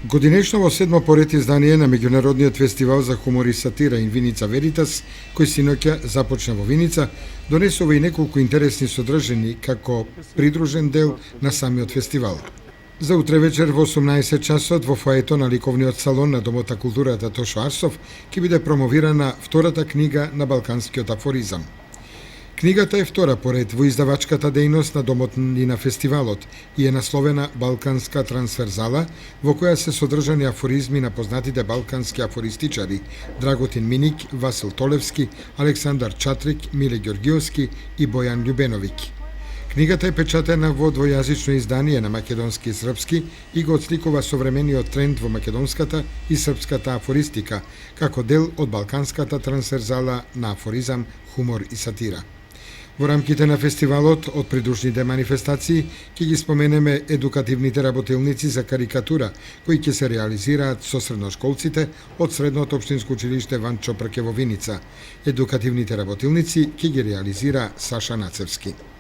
Годинешно во седмо поред издание на меѓународниот фестивал за хумор и сатира Инвиница Веритас, кој синоќа започна во Виница, донесува и неколку интересни содржини како придружен дел на самиот фестивал. За утре вечер во 18 часот во фоето на ликовниот салон на Домот на културата Тошо Арсов ќе биде промовирана втората книга на балканскиот афоризам. Книгата е втора поред во издавачката дејност на Домот и на фестивалот и е насловена Балканска трансферзала, во која се содржани афоризми на познатите балкански афористичари Драготин Миник, Васил Толевски, Александар Чатрик, Миле Ѓоргиовски и Бојан Љубеновиќ. Книгата е печатена во двојазично издание на македонски и српски и го отсликува современиот тренд во македонската и српската афористика, како дел од балканската трансферзала на афоризам, хумор и сатира. Во рамките на фестивалот од придружните манифестации ќе ги споменеме едукативните работилници за карикатура, кои ќе се реализираат со средношколците од Средното општинско училиште Ван Чопрке во Виница. Едукативните работилници ќе ги реализира Саша Нацевски.